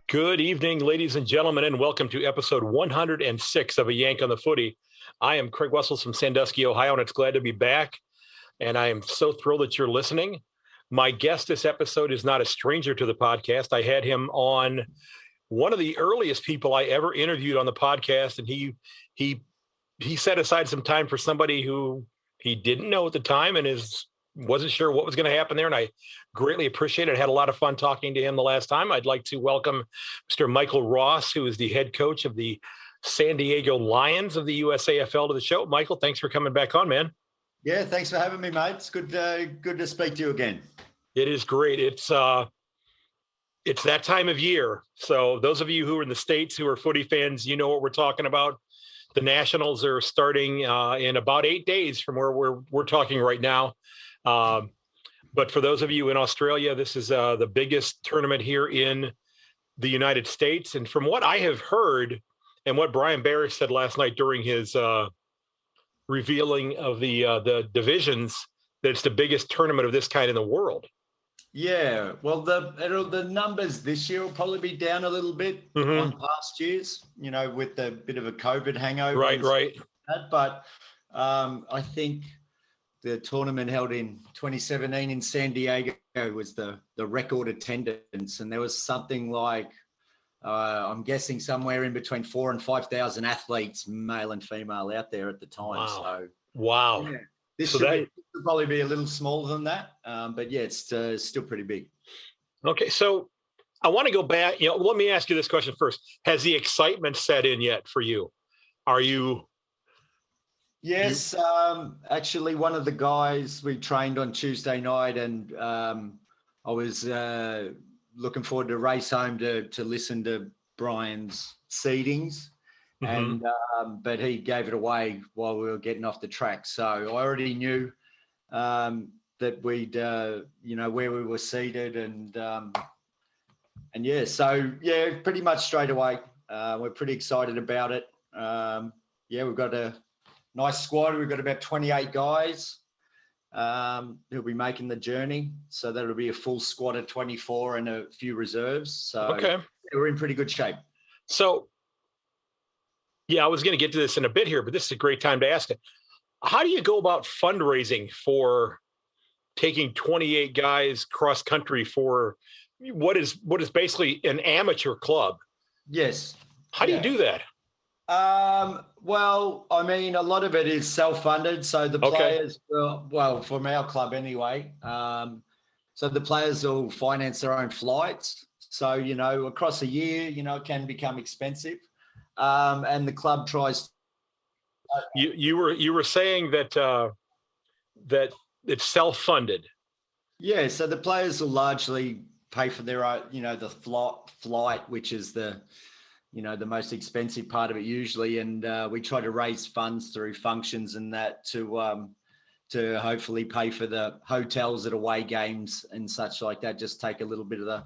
Good evening, ladies and gentlemen, and welcome to episode 106 of A Yank on the Footy. I am Craig Wessels from Sandusky, Ohio, and it's glad to be back. And I am so thrilled that you're listening. My guest this episode is not a stranger to the podcast. I had him on one of the earliest people I ever interviewed on the podcast, and he set aside some time for somebody who he didn't know at the time and wasn't sure what was going to happen there. And I greatly appreciate it. I had a lot of fun talking to him the last time. I'd like to welcome Mr. Michael Ross, who is the head coach of the San Diego Lions of the USAFL, to the show. Michael, thanks for coming back on, man. Yeah, thanks for having me, mate. It's good to speak to you again. It is great. It's that time of year. So those of you who are in the States who are footy fans, you know what we're talking about. The Nationals are starting in about 8 days from where we're talking right now. But for those of you in Australia, this is the biggest tournament here in the United States. And from what I have heard and what Brian Barry said last night during his revealing of the divisions, that it's the biggest tournament of this kind in the world. Yeah, well, the numbers this year will probably be down a little bit on past years, with the bit of a COVID hangover. Right. But I think the tournament held in 2017 in San Diego was the record attendance, and there was something like I'm guessing somewhere in between 4,000 and 5,000 athletes, male and female, out there at the time. Wow. Yeah, this should probably be a little smaller than that, but yeah, it's still pretty big. Okay, so I want to go back. Let me ask you this question first: has the excitement set in yet for you? Are you? Yes, actually, one of the guys we trained on Tuesday night, and I was looking forward to race home to listen to Brian's seedings, and but he gave it away while we were getting off the track. So I already knew that we'd where we were seated, and yeah, so yeah, pretty much straight away. We're pretty excited about it. We've got a nice squad. We've got about 28 guys who'll be making the journey. So that'll be a full squad of 24 and a few reserves. So we're in pretty good shape. So, yeah, I was going to get to this in a bit here, but this is a great time to ask it. How do you go about fundraising for taking 28 guys cross country for what is basically an amateur club? Yes. How do you do that? Well, I mean, a lot of it is self-funded. So the players, from our club anyway, so the players will finance their own flights. So, across a year, it can become expensive. And the club tries. You were saying that it's self-funded. Yeah. So the players will largely pay for their own, the flight, which is the most expensive part of it usually. And we try to raise funds through functions and that to hopefully pay for the hotels at away games and such like that. Just take a little bit of the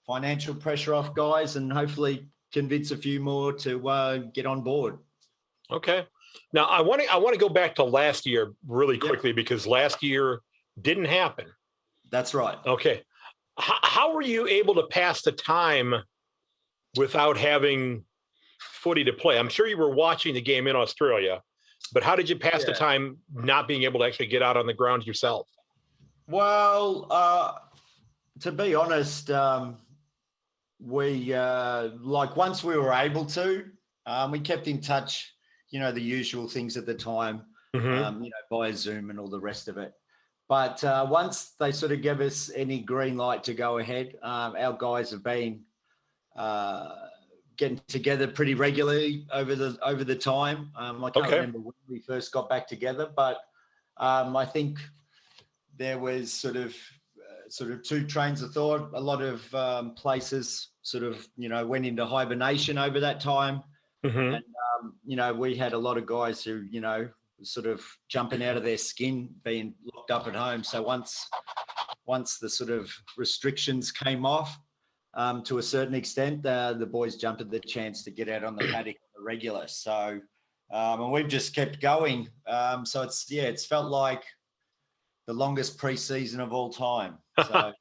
financial pressure off guys and hopefully convince a few more to get on board. Okay. Now I want to go back to last year really quickly because last year didn't happen. That's right. Okay. How were you able to pass the time without having footy to play? I'm sure you were watching the game in Australia, but how did you pass the time not being able to actually get out on the ground yourself? Well, to be honest, we once we were able to, we kept in touch, the usual things at the time, via Zoom and all the rest of it. But once they sort of gave us any green light to go ahead, our guys have been getting together pretty regularly over the time. I can't remember when we first got back together, but I think there was sort of two trains of thought. A lot of places sort of went into hibernation over that time, and we had a lot of guys who sort of jumping out of their skin, being locked up at home. So once the sort of restrictions came off, to a certain extent, the boys jumped at the chance to get out on the paddock on the regular. So, and we've just kept going. So it's felt like the longest preseason of all time. So,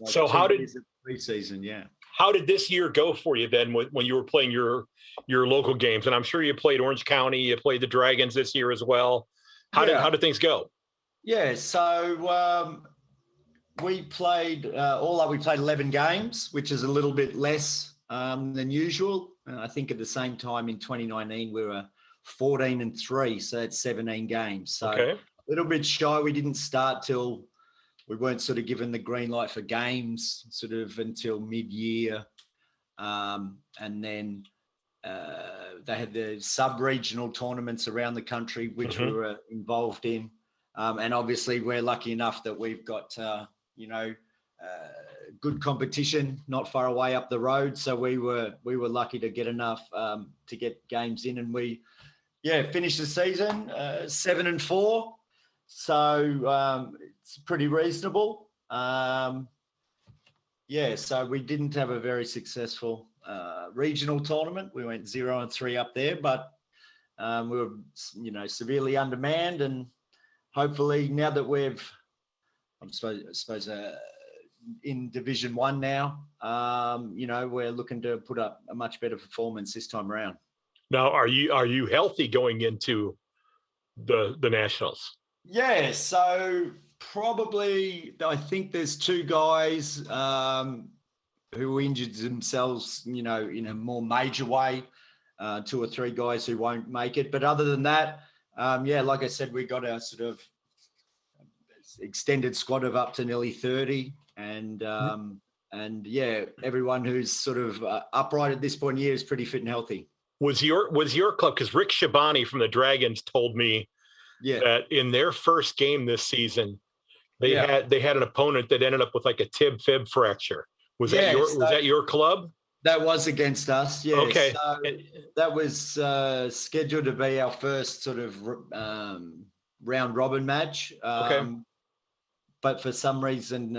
so how did preseason? Yeah. how did this year go for you then when you were playing your local games? And I'm sure you played Orange County, you played the Dragons this year as well. How did things go? Yeah, so we played we played 11 games, which is a little bit less than usual. I think at the same time in 2019 we were 14-3, so that's 17 games. So a little bit shy. We didn't start till we weren't sort of given the green light for games sort of until mid-year, and then they had the sub-regional tournaments around the country, which we were involved in. And obviously we're lucky enough that we've got, good competition not far away up the road. So we were lucky to get enough to get games in, and we finished the season 7-4. So it's pretty reasonable. So we didn't have a very successful regional tournament. We went 0-3 up there, but we were, severely undermanned, and hopefully now that I suppose in Division 1 now, we're looking to put up a much better performance this time around. Now, are you healthy going into the Nationals? Yeah, so probably I think there's 2 guys who injured themselves, in a more major way, 2 or 3 guys who won't make it. But other than that, like I said, we got a sort of extended squad of up to nearly 30, and everyone who's sort of upright at this point in the year is pretty fit and healthy. Was your club, because Rick Shabani from the Dragons told me that in their first game this season, they had an opponent that ended up with like a tib fib fracture. Was that your club? That was against us. Yeah. Okay. So that was scheduled to be our first sort of round robin match. But for some reason,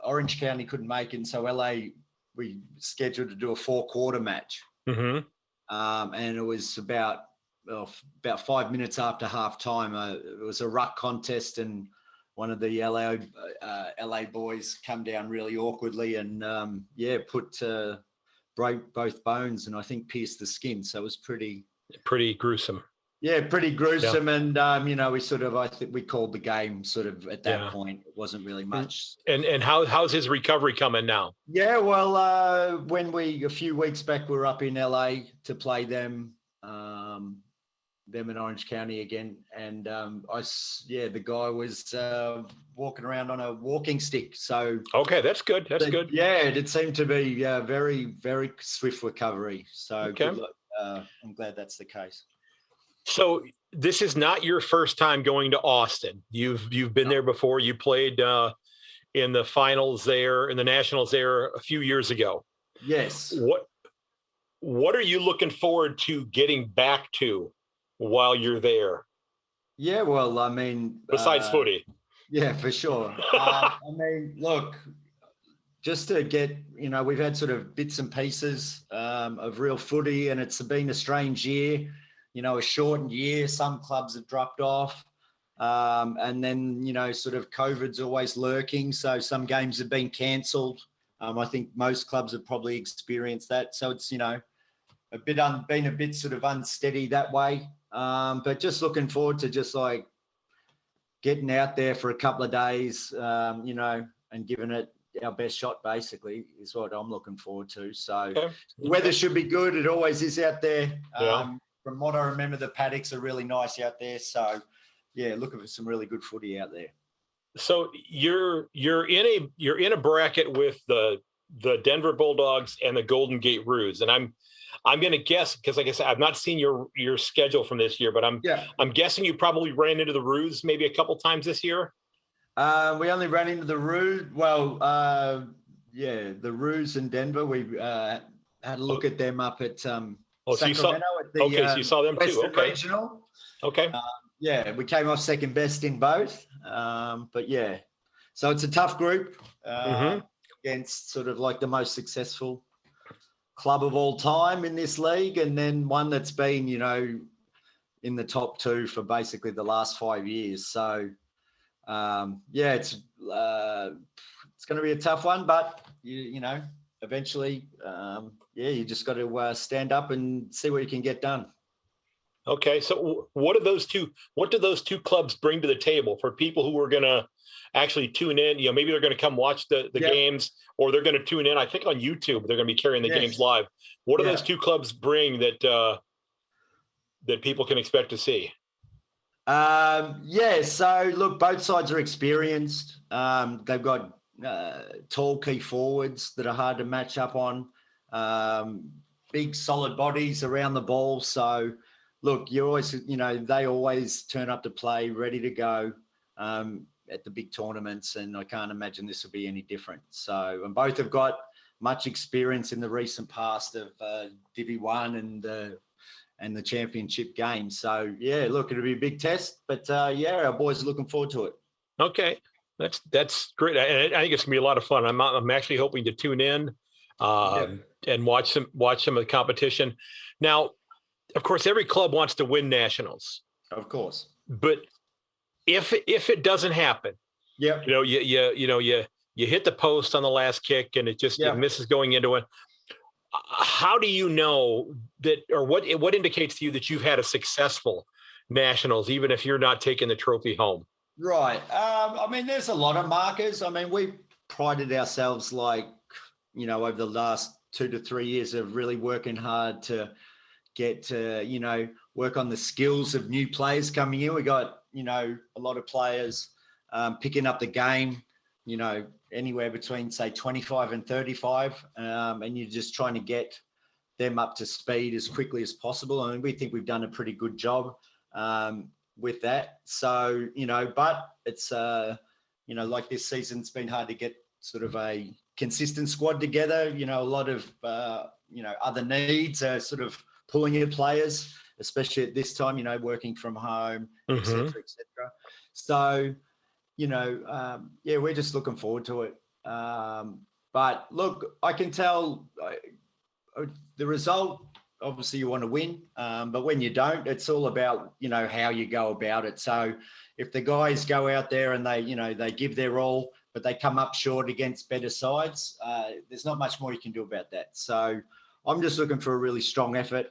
Orange County couldn't make it, and so LA we scheduled to do a 4-quarter match. And it was about 5 minutes after half time. It was a ruck contest, and one of the LA boys come down really awkwardly and broke both bones and I think pierced the skin. So it was pretty gruesome. Yeah, pretty gruesome. And I think we called the game sort of at that point. It wasn't really much. And how's his recovery coming now? Yeah, well, a few weeks back we were up in LA to play them in Orange County again, and the guy was walking around on a walking stick. So that's good. That's good. Yeah, it seemed to be very, very swift recovery. So good luck. I'm glad that's the case. So this is not your first time going to Austin. You've been there before. You played in the finals there, in the Nationals there a few years ago. Yes. What are you looking forward to getting back to while you're there? Yeah, well, I mean, besides footy. Yeah, for sure. I mean, look, just to get, we've had sort of bits and pieces of real footy, and it's been a strange year, a shortened year. Some clubs have dropped off. And then, sort of COVID's always lurking. So some games have been cancelled. I think most clubs have probably experienced that. So it's, been a bit sort of unsteady that way. But just looking forward to just like getting out there for a couple of days, and giving it our best shot, basically, is what I'm looking forward to. So the weather should be good. It always is out there. From what I remember, the paddocks are really nice out there. So, looking for some really good footy out there. So you're in a bracket with the Denver Bulldogs and the Golden Gate Roos, and I'm going to guess, because like I said, I've not seen your schedule from this year, but I'm guessing you probably ran into the Roos maybe a couple times this year. We only ran into the Roos. Well, the Roos in Denver. We had a look at them up at Sacramento at the so you saw them Western too. Regional. Okay. We came off second best in both. So it's a tough group against sort of like the most successful club of all time in this league, and then one that's been, in the top 2 for basically the last 5 years. So, it's going to be a tough one, but eventually, you just got to stand up and see what you can get done. Okay, so what do those two clubs bring to the table for people who are going to actually tune in? Maybe they're going to come watch the games, or they're going to tune in. I think on YouTube they're going to be carrying the games live. What do those two clubs bring that that people can expect to see? So look, both sides are experienced. They've got tall key forwards that are hard to match up on. Big solid bodies around the ball. So look, they always turn up to play ready to go at the big tournaments, and I can't imagine this will be any different. So, and both have got much experience in the recent past of Divi 1 and the championship game. So, look, it'll be a big test, but our boys are looking forward to it. Okay, that's great. I think it's gonna be a lot of fun. I'm actually hoping to tune in and watch some of the competition. Now, of course, every club wants to win nationals. Of course. But if it doesn't happen, you hit the post on the last kick and it just it misses going into it. How do you know that, or what indicates to you that you've had a successful nationals, even if you're not taking the trophy home? Right. There's a lot of markers. We prided ourselves, over the last 2 to 3 years of really working hard to get to, work on the skills of new players coming in. We got, a lot of players picking up the game, anywhere between, say, 25 and 35. And you're just trying to get them up to speed as quickly as possible. We think we've done a pretty good job with that. So, but it's, like this season, it's been hard to get sort of a consistent squad together. A lot of, other needs are sort of pulling in players, especially at this time, working from home, et cetera, et cetera. So, we're just looking forward to it. But look, I can tell the result, obviously you want to win, but when you don't, it's all about, how you go about it. So if the guys go out there and they give their all, but they come up short against better sides, there's not much more you can do about that. So I'm just looking for a really strong effort.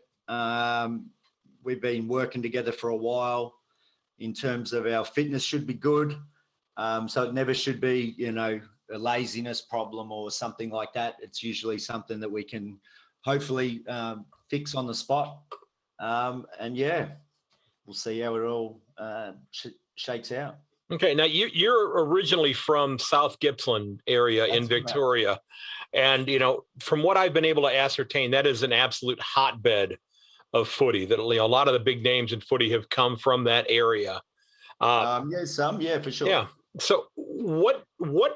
We've been working together for a while in terms of our fitness should be good. So it never should be, a laziness problem or something like that. It's usually something that we can hopefully fix on the spot. We'll see how it all shakes out. Okay, now you're originally from South Gippsland area in Victoria. And, from what I've been able to ascertain, that is an absolute hotbed of footy. That a lot of the big names in footy have come from that area. For sure. Yeah. So what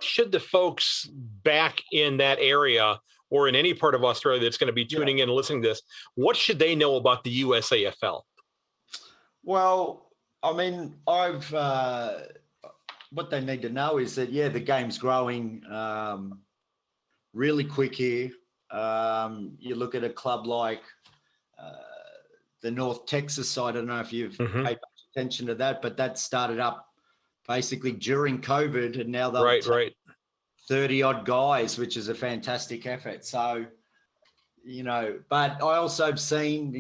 should the folks back in that area or in any part of Australia that's going to be tuning in and listening to this, what should they know about the USAFL? Well, what they need to know is that, the game's growing really quick here. You look at a club like the North Texas side. I don't know if you've paid much attention to that, but that started up basically during COVID, and now they're 30 odd guys, which is a fantastic effort. So, but I also have seen,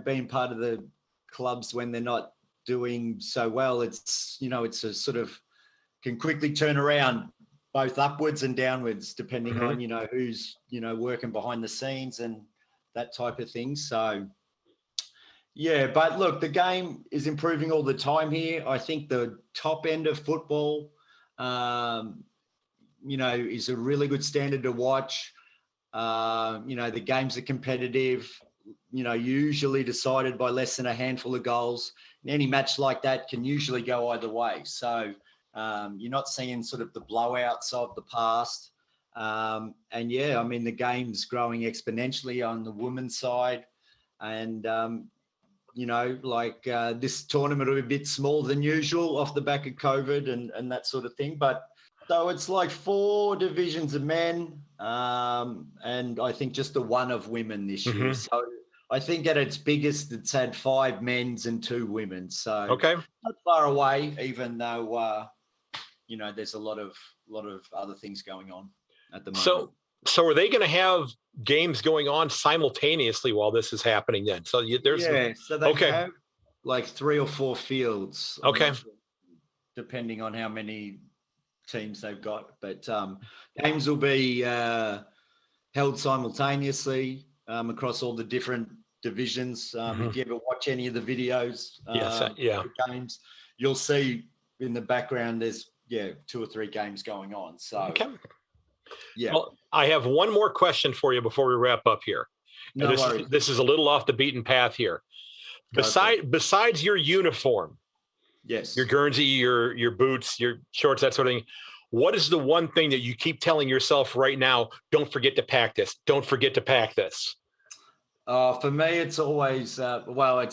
being part of the clubs when they're not doing so well, it's, it's a sort of can quickly turn around both upwards and downwards, depending on, who's, working behind the scenes and that type of thing. So, but look, the game is improving all the time here. I think the top end of football, is a really good standard to watch. The games are competitive, usually decided by less than a handful of goals. And any match like that can usually go either way. So you're not seeing sort of the blowouts of the past. The game's growing exponentially on the women's side. And, this tournament will be a bit smaller than usual off the back of COVID and that sort of thing. But so it's like 4 divisions of men, and I think just the one of women this year. So I think at its biggest, it's had 5 men's and 2 women. So not far away, even though there's a lot of other things going on at the moment. So are they going to have games going on simultaneously while this is happening then? So so they have like 3 or 4 fields. I'm Okay. not sure, depending on how many teams they've got. But games will be held simultaneously across all the different divisions. If you ever watch any of the videos, the games, you'll see in the background there's 2 or 3 games going on. So well, I have one more question for you before we wrap up here. No worries. This is a little off the beaten path here. Besides your uniform, yes, your Guernsey, your boots, your shorts, that sort of thing, what is the one thing that you keep telling yourself right now? Don't forget to pack this. Don't forget to pack this. For me, it's always one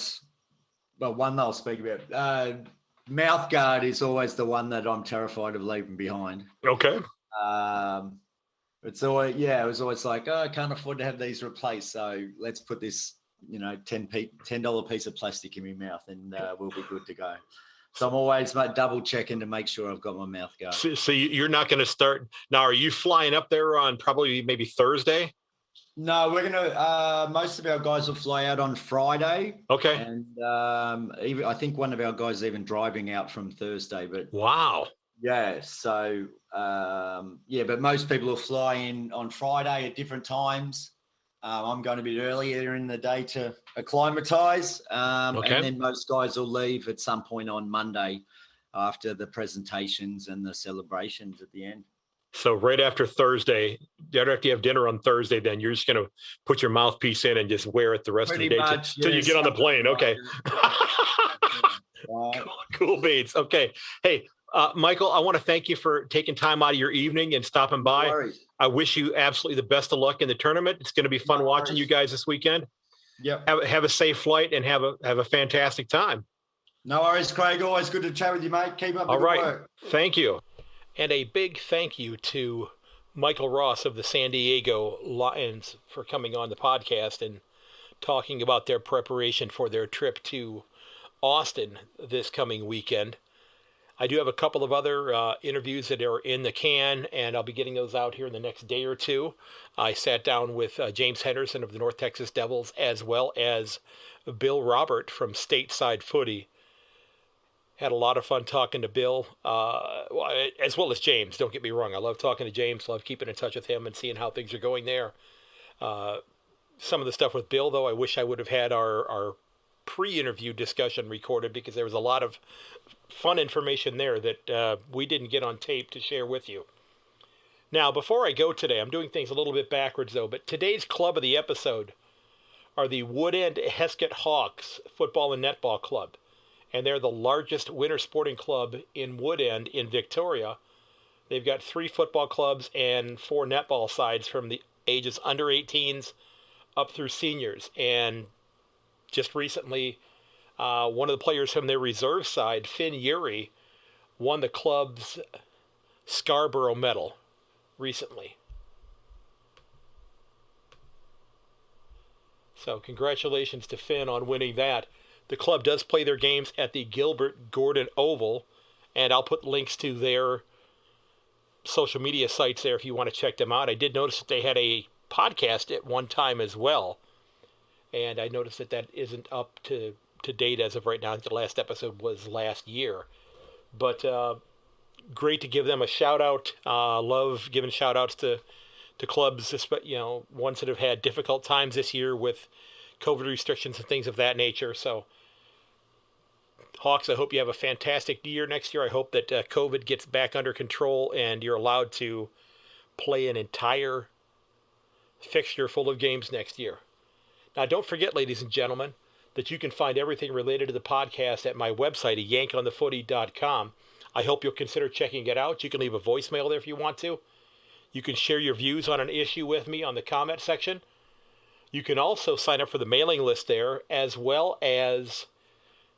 that I'll speak about. Mouth guard is always the one that I'm terrified of leaving behind. Okay. It's always it was always like, I can't afford to have these replaced, so let's put this $10 piece of plastic in my mouth and we'll be good to go. So I'm always double checking to make sure I've got my mouth guard. So you're not going to start now. Are you flying up there on probably maybe Thursday? No, we're gonna. Most of our guys will fly out on Friday. Okay. And even I think one of our guys is even driving out from Thursday. But wow. Yeah. So but most people will fly in on Friday at different times. I'm going to be earlier in the day to acclimatise, and then most guys will leave at some point on Monday after the presentations and the celebrations at the end. So right after Thursday, after you have dinner on Thursday, then you're just going to put your mouthpiece in and just wear it the rest of the day until you get on the plane. Okay. Cool beats. Okay. Hey, Michael, I want to thank you for taking time out of your evening and stopping by. No worries. I wish you absolutely the best of luck in the tournament. It's going to be fun watching you guys this weekend. Yep. Have a safe flight and have a fantastic time. No worries, Craig. Always good to chat with you, mate. Keep up the good work. Thank you. And a big thank you to Michael Ross of the San Diego Lions for coming on the podcast and talking about their preparation for their trip to Austin this coming weekend. I do have a couple of other interviews that are in the can, and I'll be getting those out here in the next day or two. I sat down with James Henderson of the North Texas Devils, as well as Bill Robert from Stateside Footy. Had a lot of fun talking to Bill, as well as James. Don't get me wrong. I love talking to James, love keeping in touch with him and seeing how things are going there. Some of the stuff with Bill, though, I wish I would have had our pre-interview discussion recorded because there was a lot of fun information there that we didn't get on tape to share with you. Now, before I go today, I'm doing things a little bit backwards, though, but today's club of the episode are the Woodend Heskett Hawks Football and Netball Club. And they're the largest winter sporting club in Woodend in Victoria. They've got 3 football clubs and 4 netball sides from the ages under 18s up through seniors. And just recently, one of the players from their reserve side, Finn Urie, won the club's Scarborough Medal recently. So congratulations to Finn on winning that. The club does play their games at the Gilbert Gordon Oval, and I'll put links to their social media sites there if you want to check them out. I did notice that they had a podcast at one time as well, and I noticed that isn't up to date as of right now. The last episode was last year. But great to give them a shout-out. Love giving shout-outs to clubs, ones that have had difficult times this year with COVID restrictions and things of that nature. So, Hawks, I hope you have a fantastic year next year. I hope that COVID gets back under control and you're allowed to play an entire fixture full of games next year. Now, don't forget, ladies and gentlemen, that you can find everything related to the podcast at my website at yankonthefooty.com. I hope you'll consider checking it out. You can leave a voicemail there if you want to. You can share your views on an issue with me on the comment section. You can also sign up for the mailing list there, as well as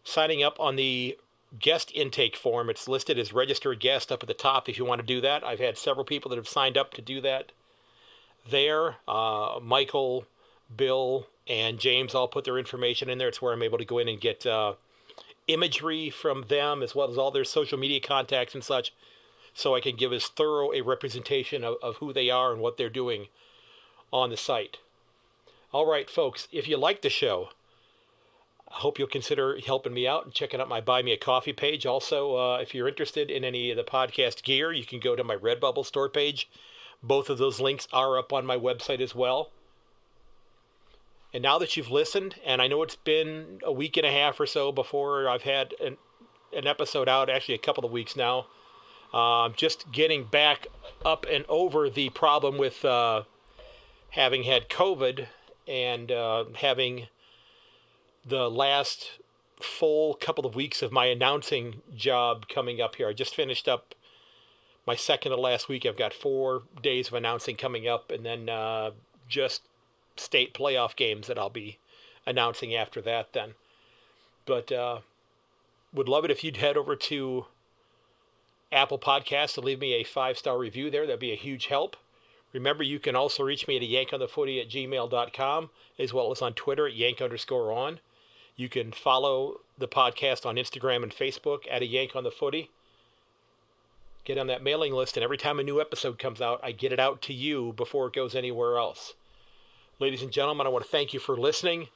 signing up on the guest intake form. It's listed as registered guest up at the top if you want to do that. I've had several people that have signed up to do that there. Michael, Bill, and James all put their information in there. It's where I'm able to go in and get imagery from them, as well as all their social media contacts and such. so I can give as thorough a representation of who they are and what they're doing on the site. All right, folks, if you like the show, I hope you'll consider helping me out and checking out my Buy Me a Coffee page. Also, if you're interested in any of the podcast gear, you can go to my Redbubble store page. Both of those links are up on my website as well. And now that you've listened, and I know it's been a week and a half or so before I've had an episode out, actually a couple of weeks now, just getting back up and over the problem with having had COVID and having the last full couple of weeks of my announcing job coming up here. I just finished up my second to last week. I've got 4 days of announcing coming up, and then just state playoff games that I'll be announcing after that then. But would love it if you'd head over to Apple Podcasts to leave me a 5-star review there. That'd be a huge help. Remember, you can also reach me at yankonthefooty@gmail.com, as well as on Twitter at yank_on. You can follow the podcast on Instagram and Facebook at @yankonthefooty. Get on that mailing list, and every time a new episode comes out, I get it out to you before it goes anywhere else. Ladies and gentlemen, I want to thank you for listening.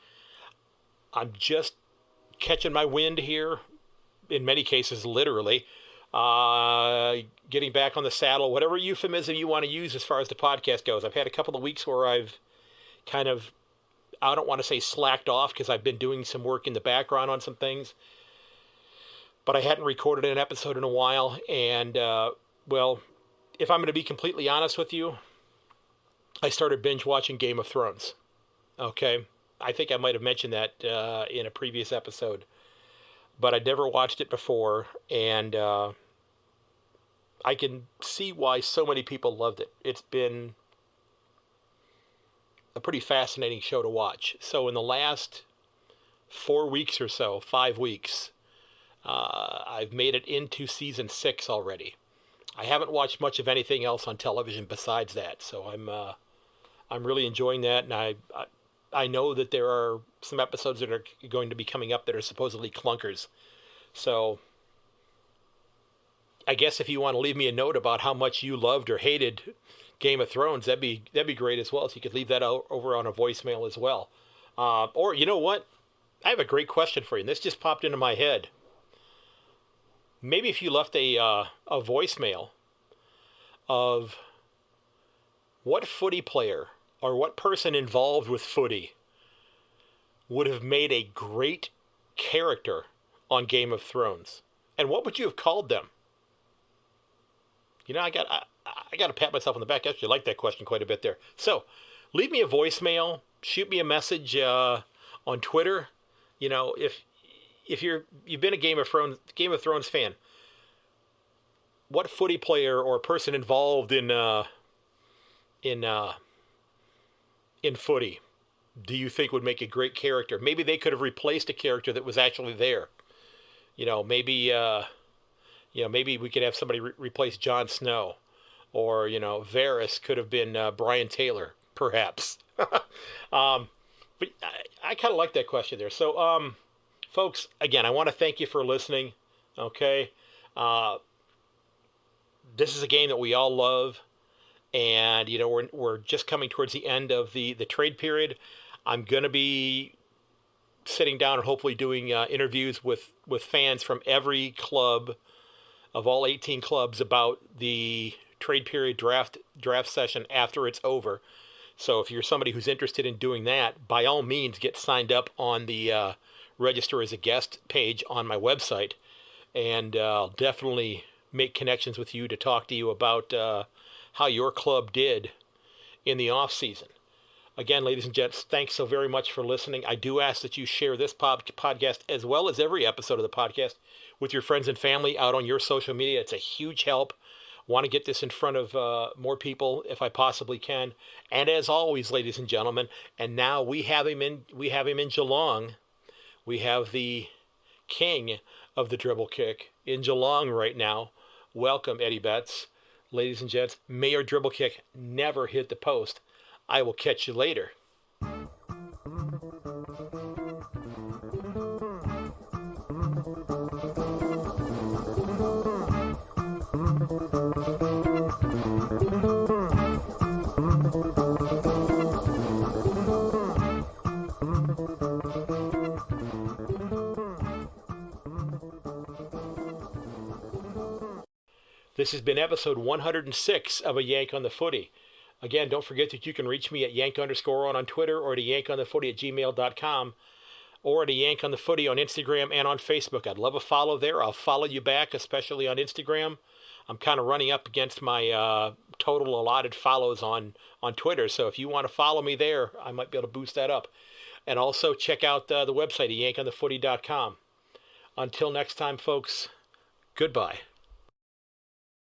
I'm just catching my wind here, in many cases, literally. Getting back on the saddle, whatever euphemism you want to use as far as the podcast goes. I've had a couple of weeks where I've kind of, I don't want to say slacked off, because I've been doing some work in the background on some things. But I hadn't recorded an episode in a while. And, well, if I'm going to be completely honest with you, I started binge watching Game of Thrones. Okay? I think I might have mentioned that in a previous episode. But I'd never watched it before. And I can see why so many people loved it. It's been a pretty fascinating show to watch. So in the last 4 weeks or so, 5 weeks, I've made it into season 6 already. I haven't watched much of anything else on television besides that, so I'm really enjoying that, and I know that there are some episodes that are going to be coming up that are supposedly clunkers. So I guess if you want to leave me a note about how much you loved or hated Game of Thrones, that'd be great as well. So you could leave that over on a voicemail as well. Or you know what? I have a great question for you, and this just popped into my head. Maybe if you left a voicemail of what footy player or what person involved with footy would have made a great character on Game of Thrones, and what would you have called them? You know, I got to pat myself on the back. I actually like that question quite a bit there. So, leave me a voicemail, shoot me a message on Twitter. You know, if you've been a Game of Thrones fan, what footy player or person involved in footy do you think would make a great character? Maybe they could have replaced a character that was actually there. You know, maybe we could have somebody replace Jon Snow, or Varys could have been Brian Taylor, perhaps. But I kind of like that question there. So, folks, again, I want to thank you for listening. Okay, this is a game that we all love, and we're just coming towards the end of the trade period. I'm gonna be sitting down and hopefully doing interviews with fans from every club, of all 18 clubs, about the trade period draft session after it's over. So if you're somebody who's interested in doing that, by all means, get signed up on the register as a guest page on my website, and I'll definitely make connections with you to talk to you about how your club did in the off season. Again, ladies and gents, thanks so very much for listening. I do ask that you share this podcast, as well as every episode of the podcast, with your friends and family out on your social media. It's a huge help. Want to get this in front of more people if I possibly can. And as always, ladies and gentlemen, and now we have him in Geelong. We have the king of the dribble kick in Geelong right now. Welcome, Eddie Betts. Ladies and gents, may your dribble kick never hit the post. I will catch you later. This has been episode 106 of A Yank on the Footy. Again, don't forget that you can reach me at yank_on Twitter, or at yankonthefooty@gmail.com, or at Yank on the Footy on Instagram and on Facebook. I'd love a follow there. I'll follow you back, especially on Instagram. I'm kind of running up against my total allotted follows on Twitter. So if you want to follow me there, I might be able to boost that up. And also check out the website at yankonthefooty.com. Until next time, folks, goodbye.